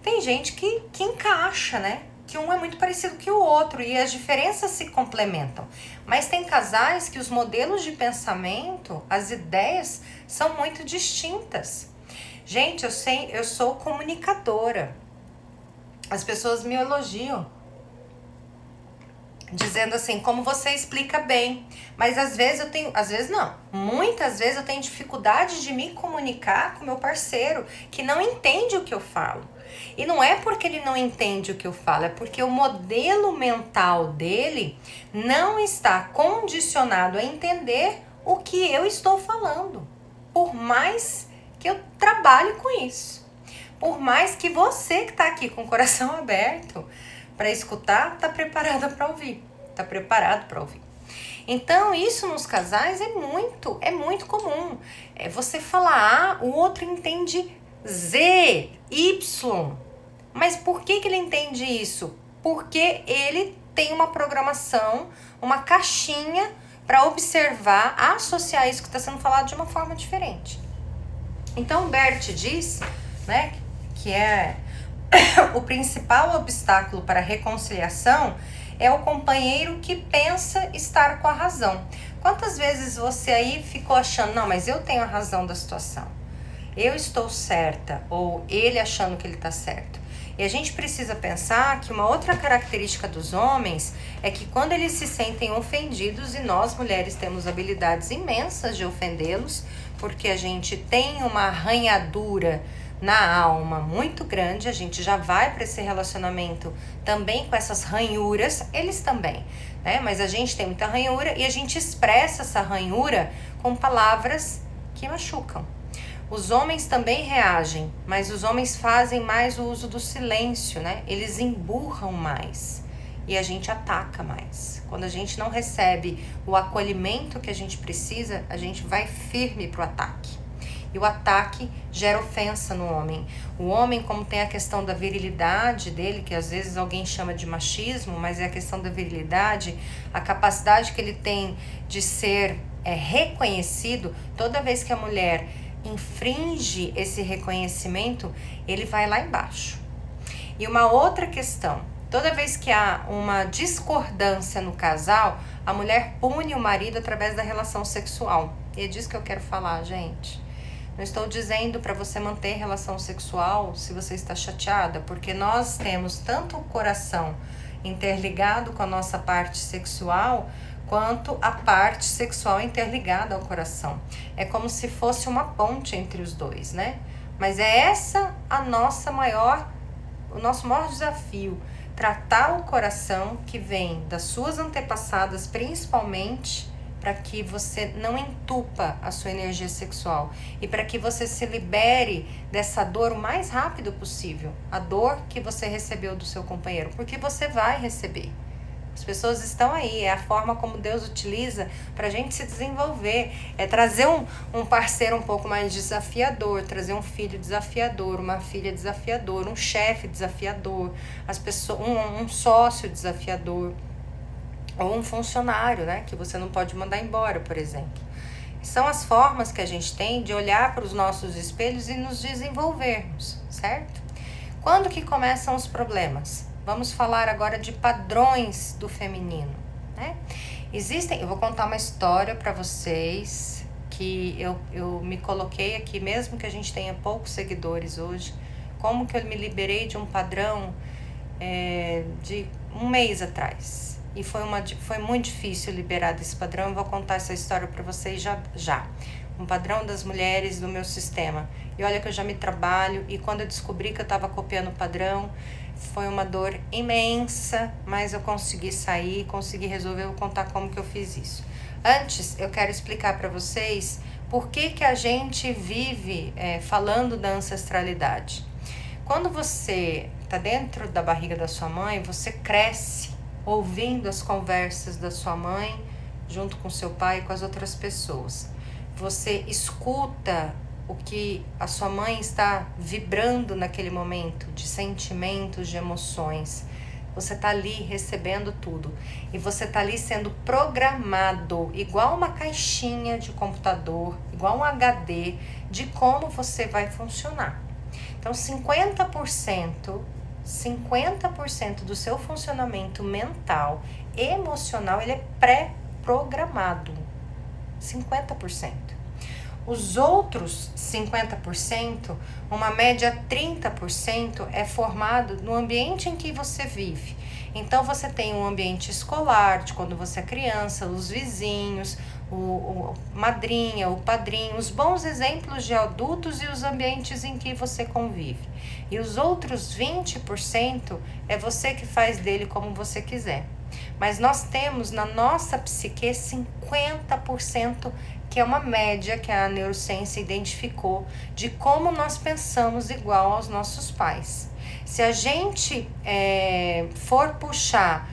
Tem gente que encaixa, né? Que um é muito parecido que o outro e as diferenças se complementam. Mas tem casais que os modelos de pensamento, as ideias são muito distintas. Gente, eu sou comunicadora. As pessoas me elogiam, dizendo assim, como você explica bem. Mas muitas vezes eu tenho dificuldade de me comunicar com meu parceiro, que não entende o que eu falo. E não é porque ele não entende o que eu falo, é porque o modelo mental dele não está condicionado a entender o que eu estou falando. Por mais que eu trabalhe com isso. Por mais que você que está aqui com o coração aberto para escutar, está preparada para ouvir. Está preparado para ouvir. Então, isso nos casais é muito comum. É você falar A, o outro entende Z, Y. Mas por que ele entende isso? Porque ele tem uma programação, uma caixinha para observar, associar isso que está sendo falado de uma forma diferente. Então, Bert diz, né, que é o principal obstáculo para a reconciliação é o companheiro que pensa estar com a razão. Quantas vezes você aí ficou achando, não, mas eu tenho a razão da situação, eu estou certa, ou ele achando que ele está certo? E a gente precisa pensar que uma outra característica dos homens é que quando eles se sentem ofendidos, e nós mulheres temos habilidades imensas de ofendê-los, porque a gente tem uma arranhadura na alma muito grande, a gente já vai para esse relacionamento também com essas ranhuras, eles também, né? Mas a gente tem muita ranhura e a gente expressa essa ranhura com palavras que machucam. Os homens também reagem, mas os homens fazem mais o uso do silêncio, né? Eles emburram mais e a gente ataca mais. Quando a gente não recebe o acolhimento que a gente precisa, a gente vai firme pro ataque. E o ataque gera ofensa no homem. O homem, como tem a questão da virilidade dele, que às vezes alguém chama de machismo, mas é a questão da virilidade, a capacidade que ele tem de ser reconhecido, toda vez que a mulher infringe esse reconhecimento, ele vai lá embaixo. E uma outra questão, toda vez que há uma discordância no casal, a mulher pune o marido através da relação sexual. E é disso que eu quero falar, gente. Não estou dizendo para você manter relação sexual se você está chateada, porque nós temos tanto o coração interligado com a nossa parte sexual, quanto a parte sexual interligada ao coração. É como se fosse uma ponte entre os dois, né? Mas é essa o nosso maior desafio, tratar o coração que vem das suas antepassadas, principalmente, para que você não entupa a sua energia sexual e para que você se libere dessa dor o mais rápido possível, a dor que você recebeu do seu companheiro, porque você vai receber. As pessoas estão aí, é a forma como Deus utiliza para a gente se desenvolver, é trazer um parceiro um pouco mais desafiador, trazer um filho desafiador, uma filha desafiadora, um chefe desafiador, um sócio desafiador, ou um funcionário, né, que você não pode mandar embora, por exemplo. São as formas que a gente tem de olhar para os nossos espelhos e nos desenvolvermos, certo? Quando que começam os problemas? Vamos falar agora de padrões do feminino, né? Eu vou contar uma história para vocês, que eu me coloquei aqui, mesmo que a gente tenha poucos seguidores hoje, como que eu me liberei de um padrão de um mês atrás. E foi muito difícil liberar desse padrão. Eu vou contar essa história para vocês já. Um padrão das mulheres do meu sistema. E olha que eu já me trabalho, e quando eu descobri que eu estava copiando o padrão, foi uma dor imensa, mas eu consegui sair, consegui resolver. Eu vou contar como que eu fiz isso. Antes, eu quero explicar para vocês por que a gente vive falando da ancestralidade. Quando você está dentro da barriga da sua mãe, você cresce ouvindo as conversas da sua mãe junto com seu pai e com as outras pessoas. Você escuta o que a sua mãe está vibrando naquele momento, de sentimentos, de emoções. Você está ali recebendo tudo. E você está ali sendo programado, igual uma caixinha de computador, igual um HD, de como você vai funcionar. Então 50% do seu funcionamento mental, emocional, ele é pré-programado. 50%. Os outros 50%, uma média 30%, é formado no ambiente em que você vive. Então você tem um ambiente escolar, de quando você é criança, os vizinhos, o madrinha, o padrinho, os bons exemplos de adultos e os ambientes em que você convive. E os outros 20% é você que faz dele como você quiser. Mas nós temos na nossa psique 50%, que é uma média que a neurociência identificou de como nós pensamos igual aos nossos pais. Se a gente for puxar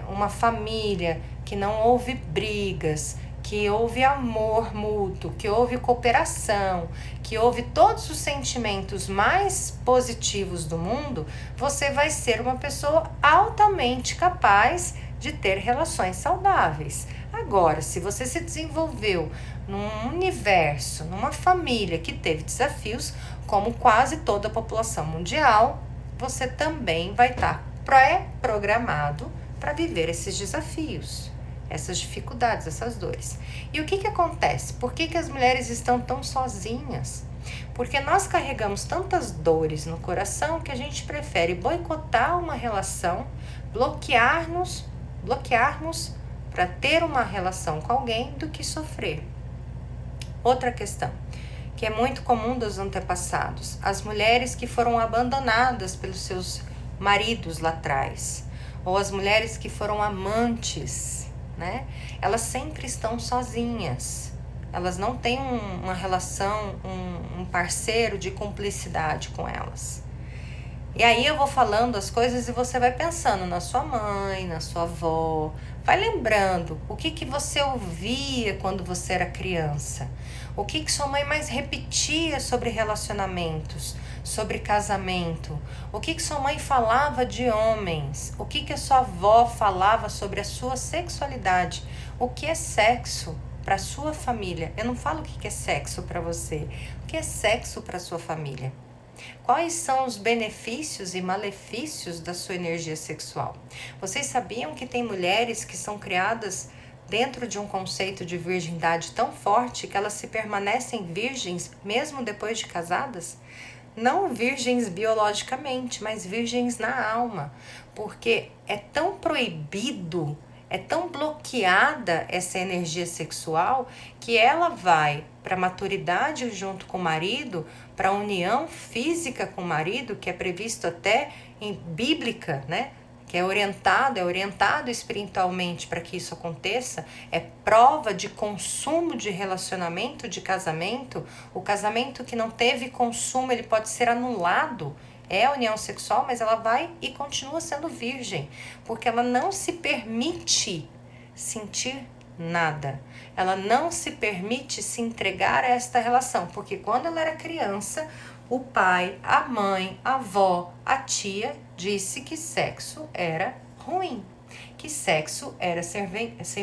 uma família que não houve brigas, que houve amor mútuo, que houve cooperação, que houve todos os sentimentos mais positivos do mundo, você vai ser uma pessoa altamente capaz de ter relações saudáveis. Agora, se você se desenvolveu num universo, numa família que teve desafios, como quase toda a população mundial, você também vai estar pré-programado para viver esses desafios, essas dificuldades, essas dores. E o que acontece? Por que as mulheres estão tão sozinhas? Porque nós carregamos tantas dores no coração que a gente prefere boicotar uma relação, bloquearmos para ter uma relação com alguém do que sofrer. Outra questão, que é muito comum dos antepassados, as mulheres que foram abandonadas pelos seus maridos lá atrás, ou as mulheres que foram amantes, né? Elas sempre estão sozinhas. Elas não têm uma relação, um parceiro de cumplicidade com elas. E aí eu vou falando as coisas e você vai pensando na sua mãe, na sua avó. Vai lembrando o que você ouvia quando você era criança. O que sua mãe mais repetia sobre relacionamentos, sobre casamento. O que sua mãe falava de homens. O que a sua avó falava sobre a sua sexualidade. O que é sexo para sua família. Eu não falo o que é sexo para você. O que é sexo para sua família. Quais são os benefícios e malefícios da sua energia sexual? Vocês sabiam que tem mulheres que são criadas dentro de um conceito de virgindade tão forte que elas se permanecem virgens mesmo depois de casadas? Não virgens biologicamente, mas virgens na alma, porque é tão proibido, é tão bloqueada essa energia sexual que ela vai para a maturidade junto com o marido, para a união física com o marido, que é previsto até em bíblica, né? Que é orientado espiritualmente para que isso aconteça, é prova de consumo de relacionamento, de casamento. O casamento que não teve consumo, ele pode ser anulado. É a união sexual, mas ela vai e continua sendo virgem, porque ela não se permite sentir nada. Ela não se permite se entregar a esta relação, porque quando ela era criança, o pai, a mãe, a avó, a tia disse que sexo era ruim, que sexo era sem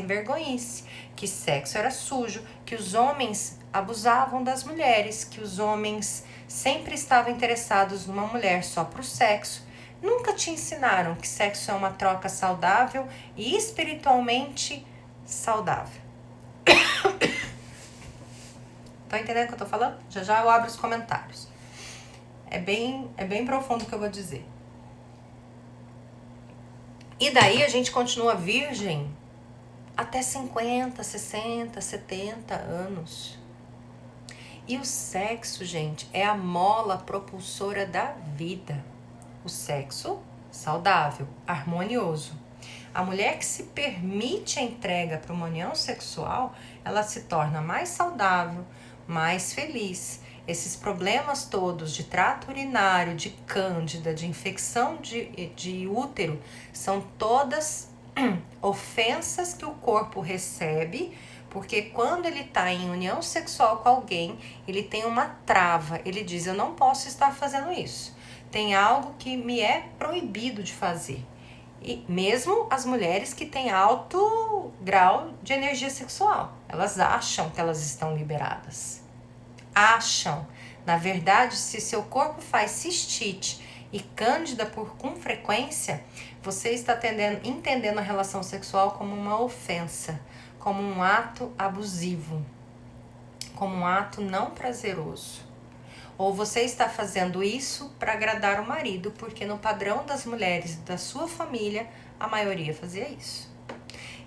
vergonhice, que sexo era sujo, que os homens abusavam das mulheres, que os homens sempre estavam interessados numa mulher só pro sexo. Nunca te ensinaram que sexo é uma troca saudável e espiritualmente saudável. Estão entendendo o que eu tô falando? Já eu abro os comentários. É bem profundo o que eu vou dizer. E daí a gente continua virgem até 50, 60, 70 anos. E o sexo, gente, é a mola propulsora da vida. O sexo saudável, harmonioso. A mulher que se permite a entrega para uma união sexual, ela se torna mais saudável, mais feliz. Esses problemas todos de trato urinário, de cândida, de infecção de útero, são todas ofensas que o corpo recebe, porque quando ele está em união sexual com alguém, ele tem uma trava, ele diz, eu não posso estar fazendo isso. Tem algo que me é proibido de fazer. E mesmo as mulheres que têm alto grau de energia sexual, elas acham que elas estão liberadas. Acham. Na verdade, se seu corpo faz cistite e cândida com frequência, você está entendendo a relação sexual como uma ofensa, como um ato abusivo, como um ato não prazeroso. Ou você está fazendo isso para agradar o marido, porque no padrão das mulheres da sua família, a maioria fazia isso.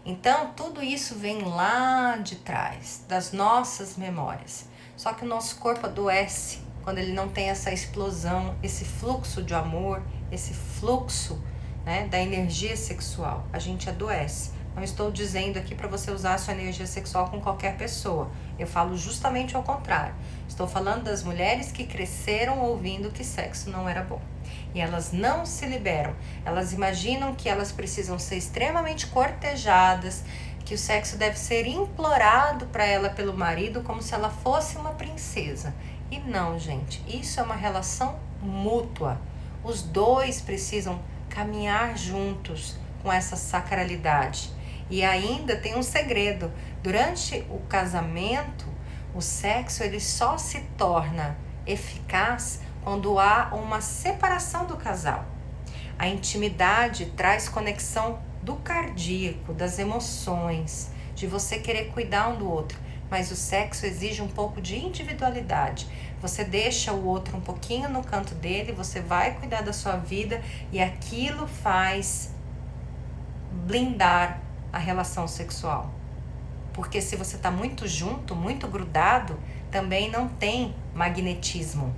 Então, tudo isso vem lá de trás, das nossas memórias. Só que o nosso corpo adoece quando ele não tem essa explosão, esse fluxo de amor, esse fluxo, né, da energia sexual. A gente adoece. Não estou dizendo aqui para você usar a sua energia sexual com qualquer pessoa. Eu falo justamente ao contrário. Estou falando das mulheres que cresceram ouvindo que sexo não era bom. E elas não se liberam. Elas imaginam que elas precisam ser extremamente cortejadas, que o sexo deve ser implorado para ela pelo marido como se ela fosse uma princesa. E não, gente. Isso é uma relação mútua. Os dois precisam caminhar juntos com essa sacralidade. E ainda tem um segredo. Durante o casamento, o sexo ele só se torna eficaz quando há uma separação do casal. A intimidade traz conexão do cardíaco, das emoções, de você querer cuidar um do outro. Mas o sexo exige um pouco de individualidade. Você deixa o outro um pouquinho no canto dele, você vai cuidar da sua vida e aquilo faz blindar a relação sexual. Porque se você está muito junto, muito grudado, também não tem magnetismo.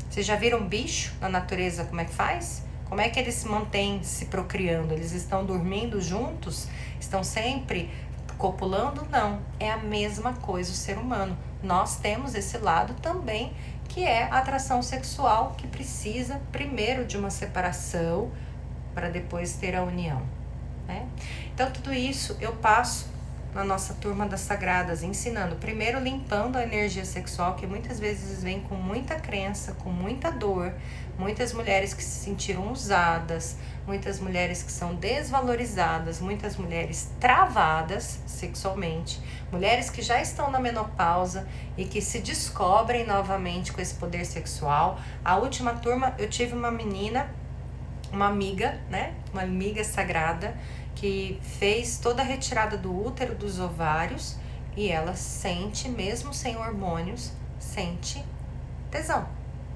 Vocês já viram bicho na natureza como é que faz? Como é que eles se mantêm se procriando? Eles estão dormindo juntos? Estão sempre copulando? Não. É a mesma coisa o ser humano. Nós temos esse lado também, que é a atração sexual, que precisa primeiro de uma separação para depois ter a união, né? Então tudo isso eu passo na nossa turma das sagradas, ensinando, primeiro limpando a energia sexual, que muitas vezes vem com muita crença, com muita dor, muitas mulheres que se sentiram usadas, muitas mulheres que são desvalorizadas, muitas mulheres travadas sexualmente, mulheres que já estão na menopausa e que se descobrem novamente com esse poder sexual. A última turma eu tive uma menina, uma amiga, né, uma amiga sagrada, que fez toda a retirada do útero, dos ovários, e ela sente, mesmo sem hormônios, sente tesão,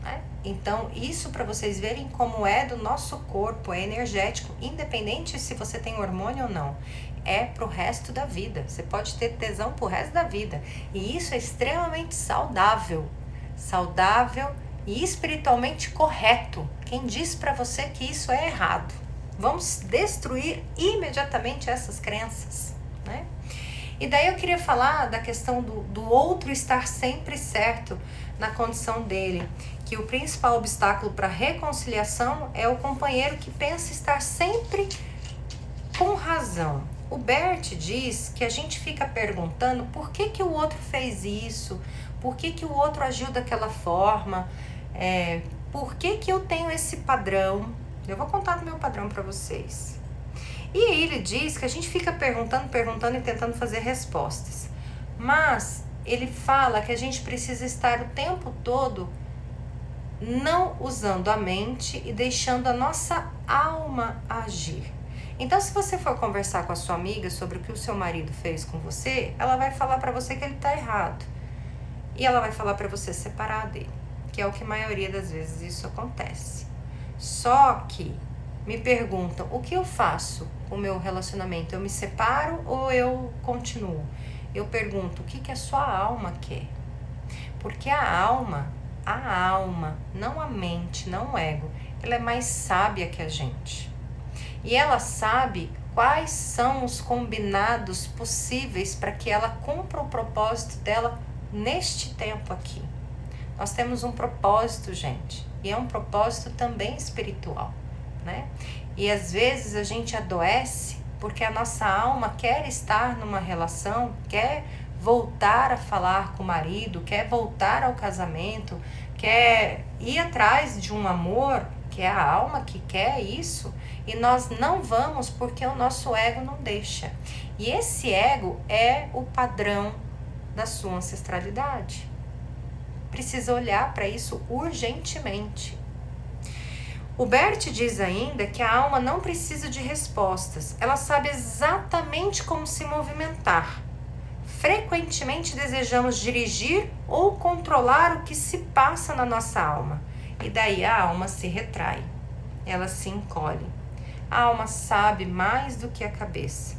né? Então, isso para vocês verem como é do nosso corpo, é energético, independente se você tem hormônio ou não, é pro resto da vida. Você pode ter tesão pro resto da vida, e isso é extremamente saudável e espiritualmente correto. Quem diz para você que isso é errado? Vamos destruir imediatamente essas crenças, né? E daí eu queria falar da questão do outro estar sempre certo na condição dele, que o principal obstáculo para a reconciliação é o companheiro que pensa estar sempre com razão. O Bert diz que a gente fica perguntando por que o outro fez isso, por que o outro agiu daquela forma, por que eu tenho esse padrão. Eu vou contar do meu padrão para vocês. E aí ele diz que a gente fica perguntando e tentando fazer respostas. Mas ele fala que a gente precisa estar o tempo todo não usando a mente e deixando a nossa alma agir. Então, se você for conversar com a sua amiga sobre o que o seu marido fez com você, ela vai falar para você que ele tá errado. E ela vai falar para você separar dele, que é o que a maioria das vezes isso acontece. Só que me perguntam, o que eu faço com o meu relacionamento? Eu me separo ou eu continuo? Eu pergunto, o que a sua alma quer? Porque a alma, não a mente, não o ego, ela é mais sábia que a gente. E ela sabe quais são os combinados possíveis para que ela cumpra o propósito dela neste tempo aqui. Nós temos um propósito, gente, e é um propósito também espiritual, né? E às vezes a gente adoece porque a nossa alma quer estar numa relação, quer voltar a falar com o marido, quer voltar ao casamento, quer ir atrás de um amor, que é a alma que quer isso, e nós não vamos porque o nosso ego não deixa. E esse ego é o padrão da sua ancestralidade. precisa olhar para isso urgentemente. O Bert diz ainda que a alma não precisa de respostas, ela sabe exatamente como se movimentar. Frequentemente desejamos dirigir ou controlar o que se passa na nossa alma, e daí a alma se retrai, ela se encolhe. A alma sabe mais do que a cabeça.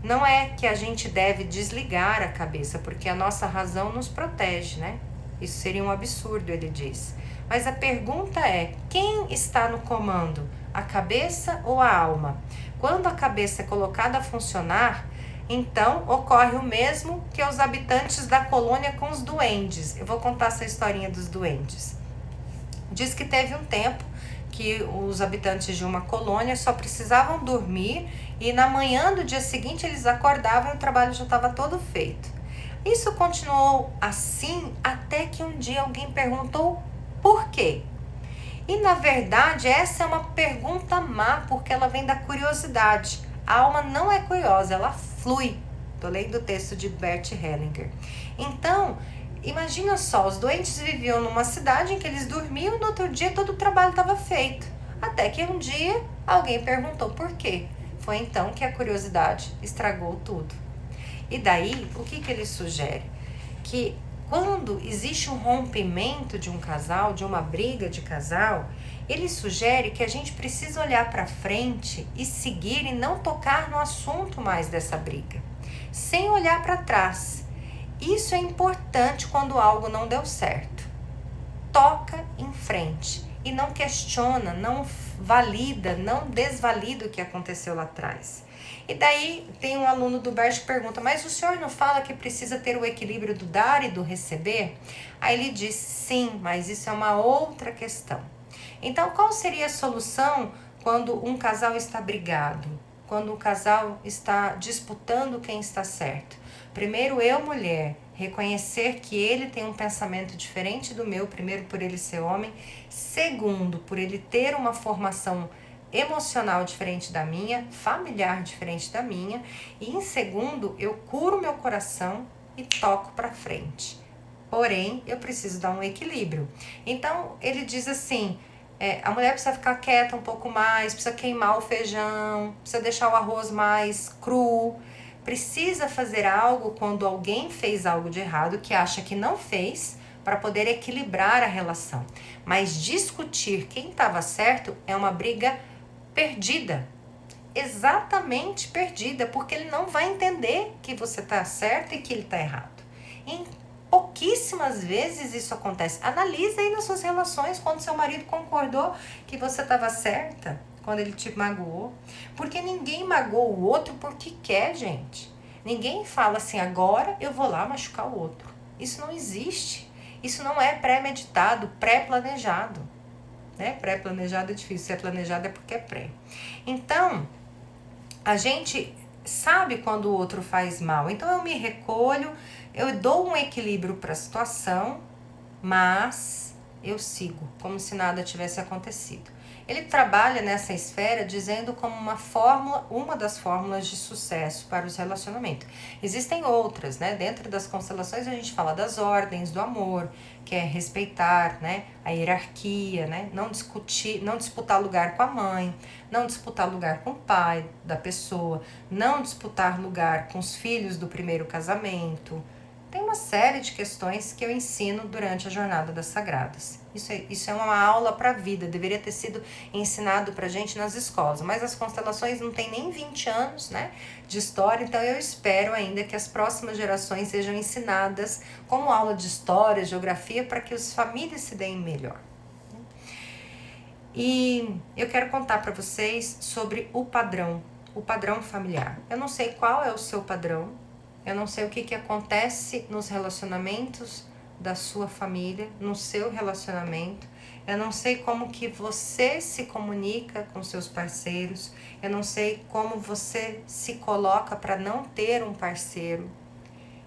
Não é que a gente deve desligar a cabeça, porque a nossa razão nos protege, né? Isso seria um absurdo, ele diz. Mas a pergunta é, quem está no comando? A cabeça ou a alma? Quando a cabeça é colocada a funcionar, então ocorre o mesmo que aos habitantes da colônia com os duendes. Eu vou contar essa historinha dos duendes. Diz que teve um tempo que os habitantes de uma colônia só precisavam dormir e na manhã do dia seguinte eles acordavam e o trabalho já estava todo feito. Isso continuou assim até que um dia alguém perguntou por quê? E na verdade essa é uma pergunta má, porque ela vem da curiosidade. A alma não é curiosa, ela flui. Estou lendo o texto de Bert Hellinger. Então, imagina só, os doentes viviam numa cidade em que eles dormiam, no outro dia todo o trabalho estava feito. Até que um dia alguém perguntou por quê. Foi então que a curiosidade estragou tudo. E daí, o que ele sugere? Que quando existe um rompimento de um casal, de uma briga de casal, ele sugere que a gente precisa olhar para frente e seguir e não tocar no assunto mais dessa briga, sem olhar para trás. Isso é importante quando algo não deu certo. Toca em frente e não questiona, não valida, não desvalida o que aconteceu lá atrás. E daí tem um aluno do Bert que pergunta, mas o senhor não fala que precisa ter o equilíbrio do dar e do receber? Aí ele diz, sim, mas isso é uma outra questão. Então, qual seria a solução quando um casal está brigado? Quando o casal está disputando quem está certo? Primeiro, eu, mulher, reconhecer que ele tem um pensamento diferente do meu, primeiro por ele ser homem, segundo, por ele ter uma formação emocional diferente da minha, familiar diferente da minha, e em segundo, eu curo meu coração e toco para frente. Porém, eu preciso dar um equilíbrio. Então, ele diz assim, a mulher precisa ficar quieta um pouco mais, precisa queimar o feijão, precisa deixar o arroz mais cru, precisa fazer algo quando alguém fez algo de errado que acha que não fez, para poder equilibrar a relação. Mas discutir quem estava certo é uma briga perdida, exatamente perdida, porque ele não vai entender que você está certo e que ele está errado. Em pouquíssimas vezes isso acontece. Analisa aí nas suas relações quando seu marido concordou que você estava certa, quando ele te magoou, porque ninguém magoa o outro porque quer, gente. Ninguém fala assim, agora eu vou lá machucar o outro. Isso não existe. Isso não é pré-meditado, pré-planejado. Né? Pré-planejado é difícil, se é planejado é porque é pré. Então, a gente sabe quando o outro faz mal. Então, eu me recolho, eu dou um equilíbrio para a situação, mas eu sigo, como se nada tivesse acontecido. Ele trabalha nessa esfera dizendo como uma das fórmulas de sucesso para os relacionamentos. Existem outras, né? Dentro das constelações a gente fala das ordens do amor, que é respeitar, né? A hierarquia, né? Não discutir, não disputar lugar com a mãe, não disputar lugar com o pai da pessoa, não disputar lugar com os filhos do primeiro casamento. Tem uma série de questões que eu ensino durante a Jornada das Sagradas. Isso é uma aula para a vida, deveria ter sido ensinado para a gente nas escolas, mas as constelações não tem nem 20 anos, né, de história, então eu espero ainda que as próximas gerações sejam ensinadas como aula de história, geografia, para que as famílias se deem melhor. E eu quero contar para vocês sobre o padrão familiar. Eu não sei qual é o seu padrão, eu não sei o que acontece nos relacionamentos da sua família, no seu relacionamento. Eu não sei como que você se comunica com seus parceiros. Eu não sei como você se coloca para não ter um parceiro.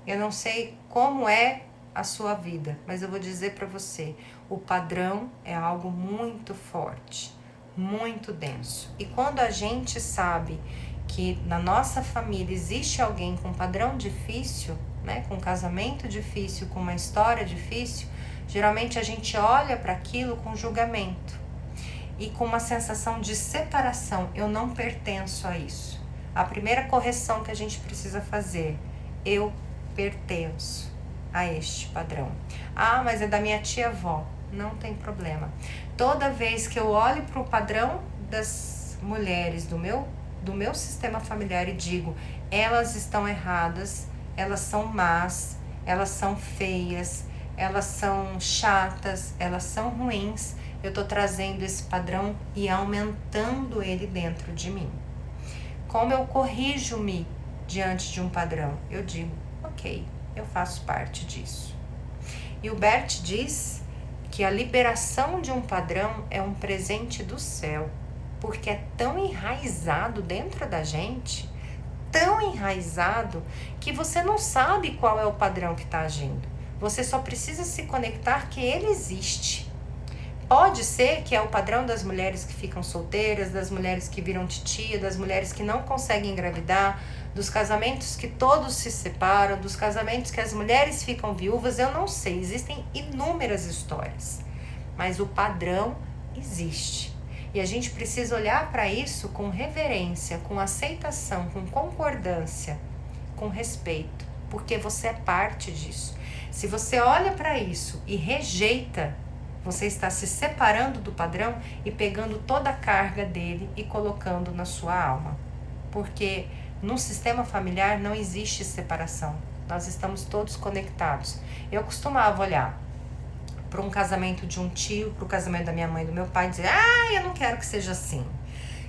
Eu não sei como é a sua vida, mas eu vou dizer para você, o padrão é algo muito forte, muito denso. E quando a gente sabe que na nossa família existe alguém com padrão difícil, né, com um casamento difícil, com uma história difícil, Geralmente a gente olha para aquilo com julgamento e com uma sensação de separação. Eu não pertenço a isso. A primeira correção que a gente precisa fazer: eu pertenço a este padrão. Ah, mas é da minha tia-avó. Não tem problema. Toda vez que eu olho para o padrão das mulheres do meu sistema familiar e digo, elas estão erradas, elas são más, elas são feias, elas são chatas, elas são ruins, eu estou trazendo esse padrão e aumentando ele dentro de mim. Como eu corrijo-me diante de um padrão? Eu digo, ok, eu faço parte disso. E o Bert diz que a liberação de um padrão é um presente do céu, porque é tão enraizado dentro da gente, tão enraizado, que você não sabe qual é o padrão que está agindo. Você só precisa se conectar que ele existe. Pode ser que é o padrão das mulheres que ficam solteiras, das mulheres que viram titia, das mulheres que não conseguem engravidar, dos casamentos que todos se separam, dos casamentos que as mulheres ficam viúvas, eu não sei, existem inúmeras histórias, mas o padrão existe. E a gente precisa olhar para isso com reverência, com aceitação, com concordância, com respeito, porque você é parte disso. Se você olha para isso e rejeita, você está se separando do padrão e pegando toda a carga dele e colocando na sua alma. Porque no sistema familiar não existe separação. Nós estamos todos conectados. Eu costumava olhar para um casamento de um tio, para o casamento da minha mãe e do meu pai e dizer, eu não quero que seja assim.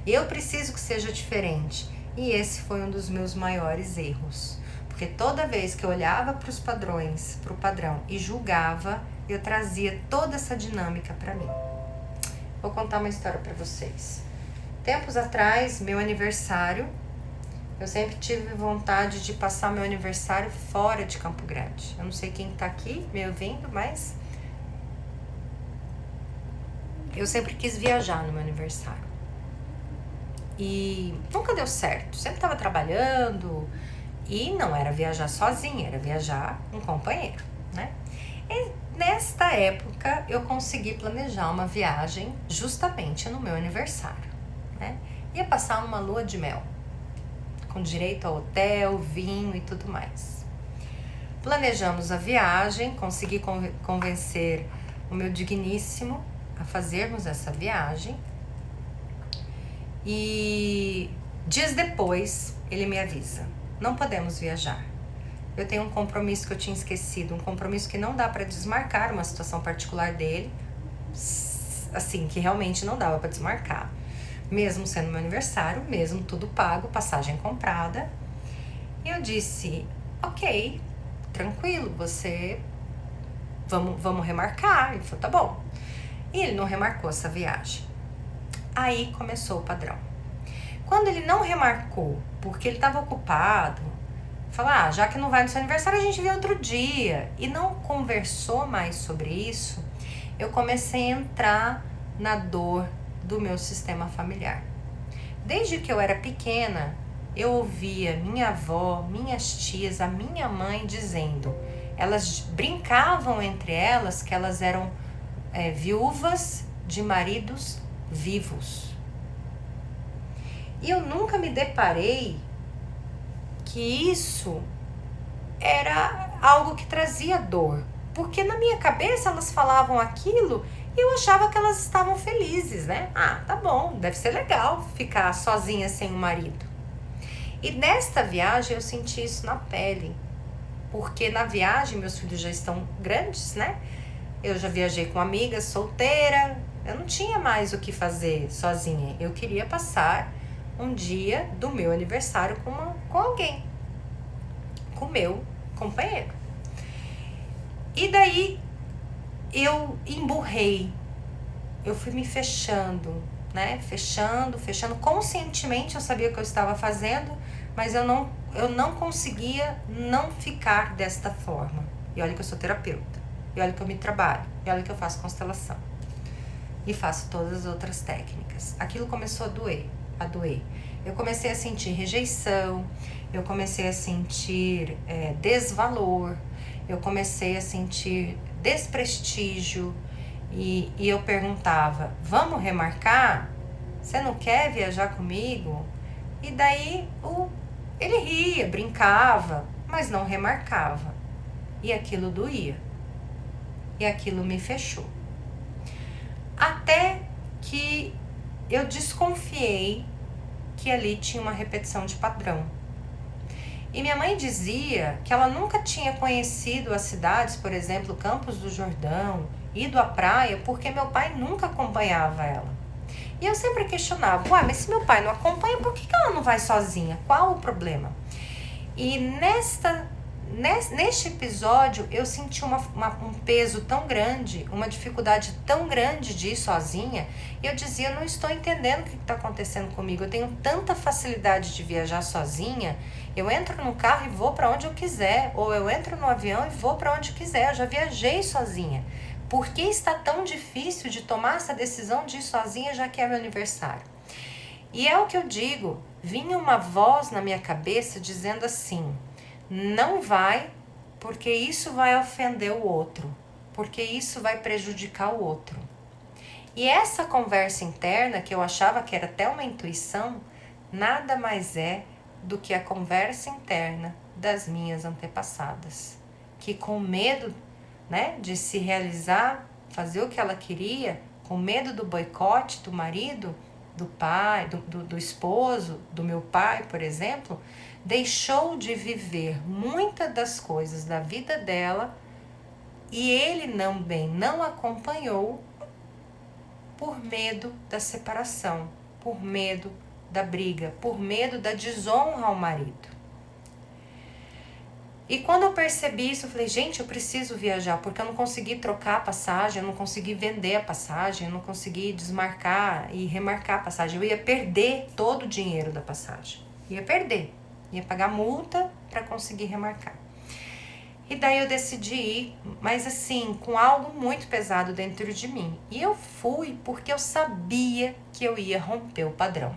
Eu preciso que seja diferente. E esse foi um dos meus maiores erros. Porque toda vez que eu olhava para os padrões, para o padrão e julgava, eu trazia toda essa dinâmica para mim. Vou contar uma história para vocês. Tempos atrás, meu aniversário, eu sempre tive vontade de passar meu aniversário fora de Campo Grande. Eu não sei quem tá aqui me ouvindo, mas eu sempre quis viajar no meu aniversário. E nunca deu certo. Sempre tava trabalhando e não era viajar sozinha, era viajar com um companheiro, né? E nesta época eu consegui planejar uma viagem justamente no meu aniversário, né? Ia passar uma lua de mel, com direito a hotel, vinho e tudo mais. Planejamos a viagem, consegui convencer o meu digníssimo a fazermos essa viagem. E dias depois ele me avisa, não podemos viajar. Eu tenho um compromisso que eu tinha esquecido, um compromisso que não dá para desmarcar, uma situação particular dele, assim, que realmente não dava para desmarcar. Mesmo sendo meu aniversário, mesmo tudo pago, passagem comprada. E eu disse, ok, tranquilo, vamos remarcar. Ele falou, tá bom. E ele não remarcou essa viagem. Aí começou o padrão. Quando ele não remarcou, porque ele estava ocupado, falou, já que não vai no seu aniversário, a gente vê outro dia. E não conversou mais sobre isso, eu comecei a entrar na dor do meu sistema familiar. Desde que eu era pequena, eu ouvia minha avó, minhas tias, a minha mãe dizendo, elas brincavam entre elas que elas eram viúvas de maridos vivos. E eu nunca me deparei que isso era algo que trazia dor, porque na minha cabeça elas falavam aquilo e eu achava que elas estavam felizes, né? Tá bom, deve ser legal ficar sozinha sem o marido. E nesta viagem eu senti isso na pele, porque na viagem meus filhos já estão grandes, né? Eu já viajei com amigas, solteira, eu não tinha mais o que fazer sozinha. Eu queria passar um dia do meu aniversário com alguém, com o meu companheiro. E daí eu emburrei, eu fui me fechando, né? Fechando. Conscientemente eu sabia o que eu estava fazendo, mas eu não conseguia não ficar desta forma. E olha que eu sou terapeuta, e olha que eu me trabalho, e olha que eu faço constelação. E faço todas as outras técnicas. Aquilo começou a doer. Eu comecei a sentir rejeição, eu comecei a sentir desvalor, eu comecei a sentir desprestígio. E eu perguntava, vamos remarcar? Você não quer viajar comigo? E daí ele ria, brincava, mas não remarcava. E aquilo doía. E aquilo me fechou. Até que eu desconfiei que ali tinha uma repetição de padrão. E minha mãe dizia que ela nunca tinha conhecido as cidades, por exemplo, Campos do Jordão, ido à praia, porque meu pai nunca acompanhava ela. E eu sempre questionava, mas se meu pai não acompanha, por que ela não vai sozinha? Qual o problema? E neste episódio eu senti um peso tão grande, uma dificuldade tão grande de ir sozinha. Eu dizia, eu não estou entendendo o que está acontecendo comigo. Eu tenho tanta facilidade de viajar sozinha. Eu entro no carro e vou para onde eu quiser, ou eu entro no avião e vou para onde eu quiser. Eu já viajei sozinha. Por que está tão difícil de tomar essa decisão de ir sozinha, já que é meu aniversário? E é o que eu digo, vinha uma voz na minha cabeça dizendo assim, não vai, porque isso vai ofender o outro, porque isso vai prejudicar o outro. E essa conversa interna, que eu achava que era até uma intuição, nada mais é do que a conversa interna das minhas antepassadas, que com medo, de se realizar, fazer o que ela queria, com medo do boicote do marido, do pai, do esposo, do meu pai, por exemplo, deixou de viver muitas das coisas da vida dela e ele não acompanhou por medo da separação, por medo da briga, por medo da desonra ao marido. E quando eu percebi isso, eu falei, gente, eu preciso viajar, porque eu não consegui trocar a passagem, eu não consegui vender a passagem, eu não consegui desmarcar e remarcar a passagem. Eu ia perder todo o dinheiro da passagem. Ia perder. Ia pagar multa para conseguir remarcar. E daí eu decidi ir, mas assim, com algo muito pesado dentro de mim. E eu fui porque eu sabia que eu ia romper o padrão.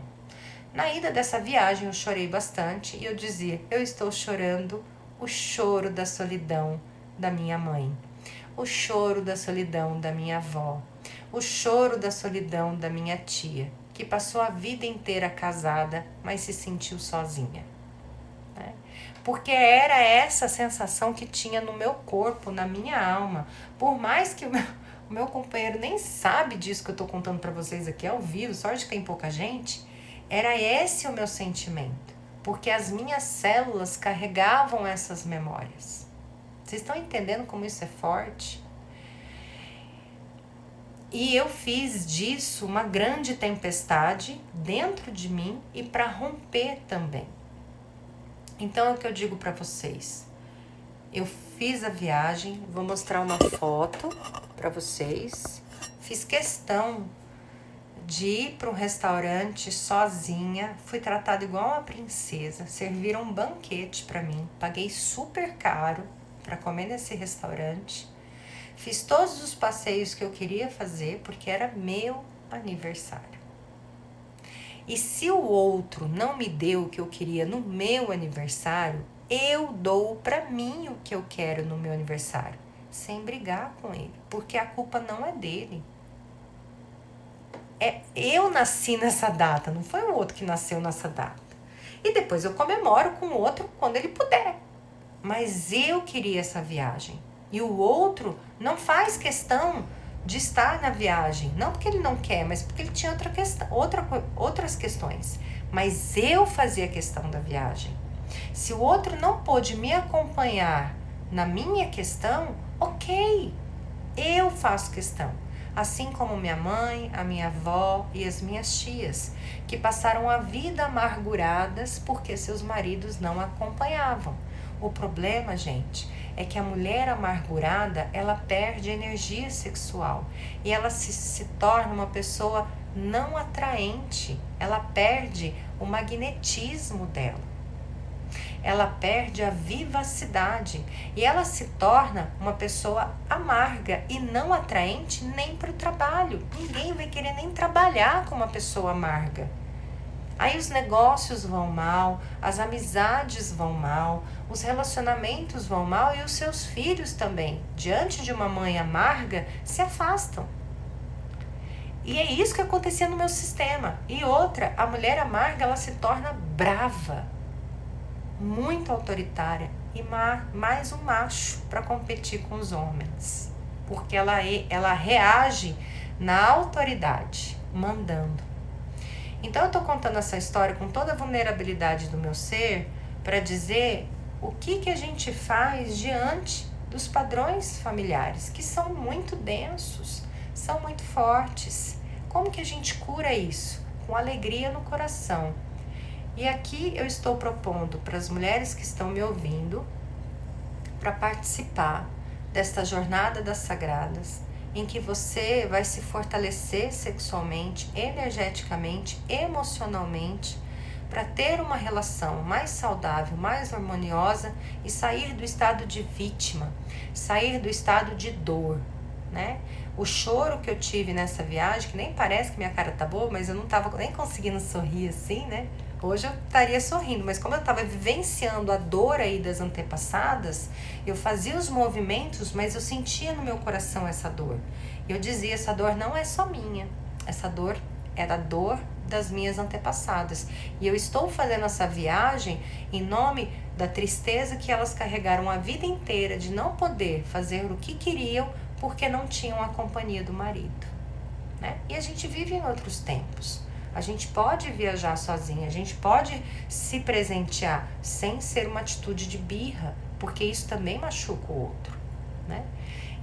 Na ida dessa viagem eu chorei bastante e eu dizia, eu estou chorando o choro da solidão da minha mãe, o choro da solidão da minha avó, o choro da solidão da minha tia, que passou a vida inteira casada, mas se sentiu sozinha. Porque era essa sensação que tinha no meu corpo, na minha alma. Por mais que o meu companheiro nem sabe disso que eu tô contando para vocês aqui ao vivo, sorte que tem pouca gente, era esse o meu sentimento. Porque as minhas células carregavam essas memórias. Vocês estão entendendo como isso é forte? E eu fiz disso uma grande tempestade dentro de mim e para romper também. Então é o que eu digo para vocês. Eu fiz a viagem, vou mostrar uma foto para vocês. Fiz questão de ir para um restaurante sozinha, fui tratada igual uma princesa, serviram um banquete para mim, paguei super caro para comer nesse restaurante, fiz todos os passeios que eu queria fazer porque era meu aniversário. E se o outro não me deu o que eu queria no meu aniversário, eu dou para mim o que eu quero no meu aniversário, sem brigar com ele, porque a culpa não é dele. Eu nasci nessa data, não foi o outro que nasceu nessa data. E depois eu comemoro com o outro quando ele puder. Mas eu queria essa viagem. E o outro não faz questão de estar na viagem. Não porque ele não quer, mas porque ele tinha outras questões. Mas eu fazia questão da viagem. Se o outro não pôde me acompanhar na minha questão, ok, eu faço questão. Assim como minha mãe, a minha avó e as minhas tias, que passaram a vida amarguradas porque seus maridos não acompanhavam. O problema, gente, é que a mulher amargurada, ela perde energia sexual e ela se torna uma pessoa não atraente, ela perde o magnetismo dela. Ela perde a vivacidade e ela se torna uma pessoa amarga e não atraente nem para o trabalho. Ninguém vai querer nem trabalhar com uma pessoa amarga. Aí os negócios vão mal, as amizades vão mal, os relacionamentos vão mal e os seus filhos também, diante de uma mãe amarga, se afastam. E é isso que acontecia no meu sistema. E outra, a mulher amarga, ela se torna brava, muito autoritária e mais um macho para competir com os homens. Porque ela reage na autoridade, mandando. Então eu estou contando essa história com toda a vulnerabilidade do meu ser para dizer o que a gente faz diante dos padrões familiares, que são muito densos, são muito fortes. Como que a gente cura isso? Com alegria no coração. E aqui eu estou propondo para as mulheres que estão me ouvindo para participar desta jornada das sagradas, em que você vai se fortalecer sexualmente, energeticamente, emocionalmente, para ter uma relação mais saudável, mais harmoniosa e sair do estado de vítima, sair do estado de dor, né? O choro que eu tive nessa viagem, que nem parece que minha cara tá boa, mas eu não tava nem conseguindo sorrir assim, né? Hoje eu estaria sorrindo, mas como eu estava vivenciando a dor aí das antepassadas, eu fazia os movimentos, mas eu sentia no meu coração essa dor. E eu dizia, essa dor não é só minha, essa dor era a dor das minhas antepassadas. E eu estou fazendo essa viagem em nome da tristeza que elas carregaram a vida inteira de não poder fazer o que queriam porque não tinham a companhia do marido, né? E a gente vive em outros tempos. A gente pode viajar sozinha, a gente pode se presentear sem ser uma atitude de birra, porque isso também machuca o outro, né?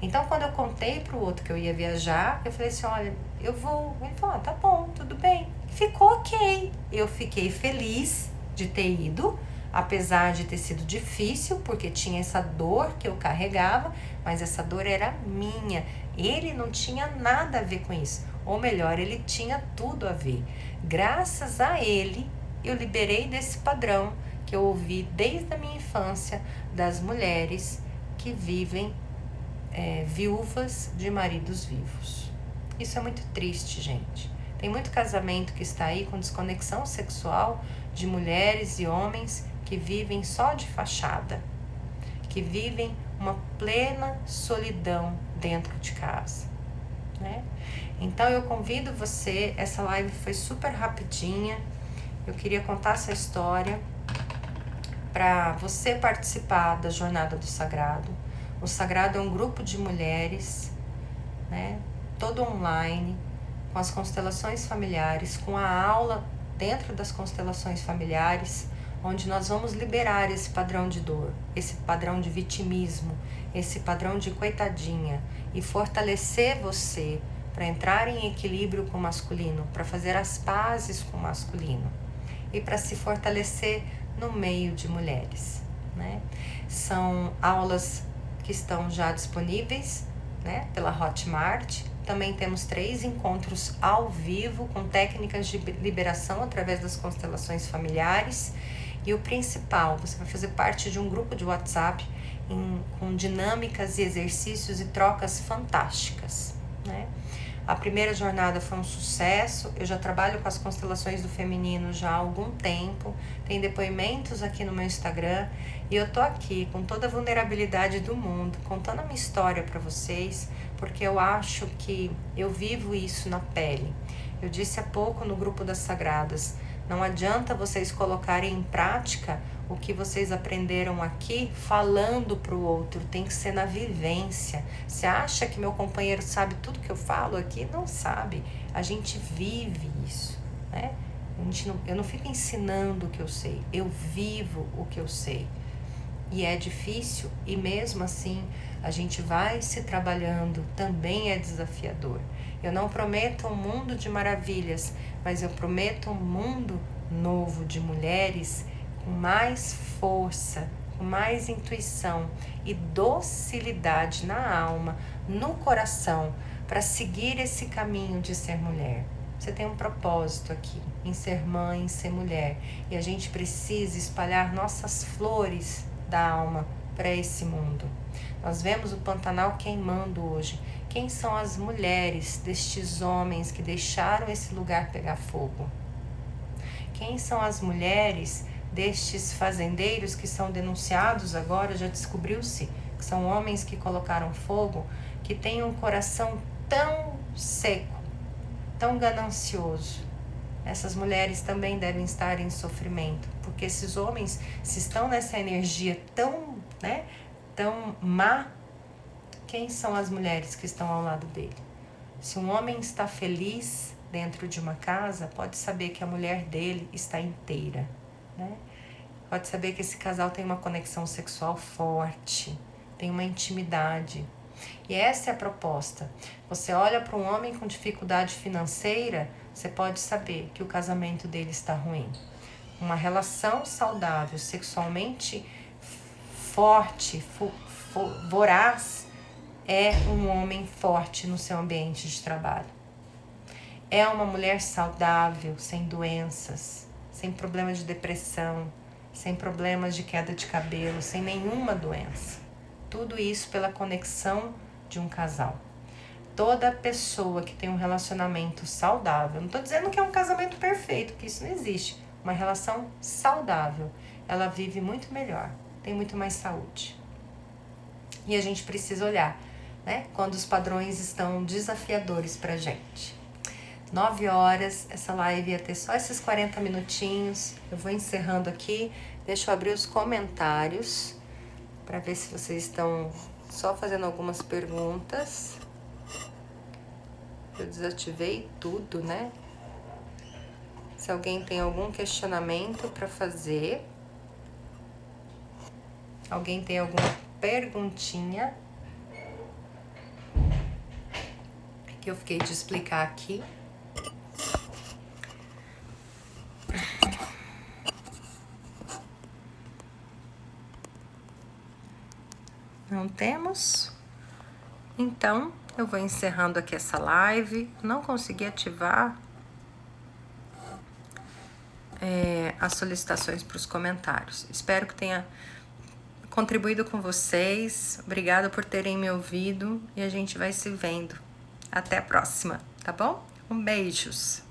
Então, quando eu contei pro outro que eu ia viajar, eu falei assim, olha, eu vou. Ele falou, tá bom, tudo bem. Ficou ok. Eu fiquei feliz de ter ido, apesar de ter sido difícil, porque tinha essa dor que eu carregava, mas essa dor era minha. Ele não tinha nada a ver com isso. Ou melhor, ele tinha tudo a ver. Graças a ele, eu liberei desse padrão que eu ouvi desde a minha infância das mulheres que vivem viúvas de maridos vivos. Isso é muito triste, gente. Tem muito casamento que está aí com desconexão sexual de mulheres e homens que vivem só de fachada, que vivem uma plena solidão dentro de casa, né? Então eu convido você, essa live foi super rapidinha, eu queria contar essa história para você participar da Jornada do Sagrado. O Sagrado é um grupo de mulheres, né, todo online, com as constelações familiares, com a aula dentro das constelações familiares, onde nós vamos liberar esse padrão de dor, esse padrão de vitimismo, esse padrão de coitadinha e fortalecer você para entrar em equilíbrio com o masculino, para fazer as pazes com o masculino e para se fortalecer no meio de mulheres, né? São aulas que estão já disponíveis, né, pela Hotmart. Também temos 3 encontros ao vivo com técnicas de liberação através das constelações familiares. E o principal, você vai fazer parte de um grupo de WhatsApp com dinâmicas e exercícios e trocas fantásticas, né? A primeira jornada foi um sucesso, eu já trabalho com as constelações do feminino já há algum tempo, tem depoimentos aqui no meu Instagram e eu tô aqui com toda a vulnerabilidade do mundo, contando a minha história para vocês, porque eu acho que eu vivo isso na pele. Eu disse há pouco no grupo das sagradas, não adianta vocês colocarem em prática o que vocês aprenderam aqui falando para o outro, tem que ser na vivência. Você acha que meu companheiro sabe tudo que eu falo aqui? Não sabe. A gente vive isso, né? Eu não fico ensinando o que eu sei, eu vivo o que eu sei. E é difícil, e mesmo assim a gente vai se trabalhando, também é desafiador. Eu não prometo um mundo de maravilhas, mas eu prometo um mundo novo de mulheres com mais força, com mais intuição e docilidade na alma, no coração, para seguir esse caminho de ser mulher. Você tem um propósito aqui, em ser mãe, em ser mulher. E a gente precisa espalhar nossas flores da alma para esse mundo. Nós vemos o Pantanal queimando hoje. Quem são as mulheres destes homens que deixaram esse lugar pegar fogo? quem são as mulheres destes fazendeiros que são denunciados agora, já descobriu-se que são homens que colocaram fogo, que têm um coração tão seco, tão ganancioso. Essas mulheres também devem estar em sofrimento, porque esses homens, se estão nessa energia tão, né, tão má, quem são as mulheres que estão ao lado dele? Se um homem está feliz dentro de uma casa, pode saber que a mulher dele está inteira, né? Pode saber que esse casal tem uma conexão sexual forte, tem uma intimidade. E essa é a proposta. Você olha para um homem com dificuldade financeira, você pode saber que o casamento dele está ruim. Uma relação saudável, sexualmente forte, voraz, é um homem forte no seu ambiente de trabalho. É uma mulher saudável, sem doenças, sem problemas de depressão, sem problemas de queda de cabelo, sem nenhuma doença. Tudo isso pela conexão de um casal. Toda pessoa que tem um relacionamento saudável, não estou dizendo que é um casamento perfeito, porque isso não existe. Uma relação saudável, ela vive muito melhor, tem muito mais saúde. E a gente precisa olhar, né, quando os padrões estão desafiadores pra gente. 9 horas, essa live ia ter só esses 40 minutinhos. Eu vou encerrando aqui, deixa eu abrir os comentários para ver se vocês estão só fazendo algumas perguntas. Eu desativei tudo, né? Se alguém tem algum questionamento para fazer, alguém tem alguma perguntinha que eu fiquei de explicar aqui. Não temos? Então, eu vou encerrando aqui essa live. Não consegui ativar as solicitações para os comentários. Espero que tenha contribuído com vocês. Obrigada por terem me ouvido e a gente vai se vendo. Até a próxima, tá bom? Beijos!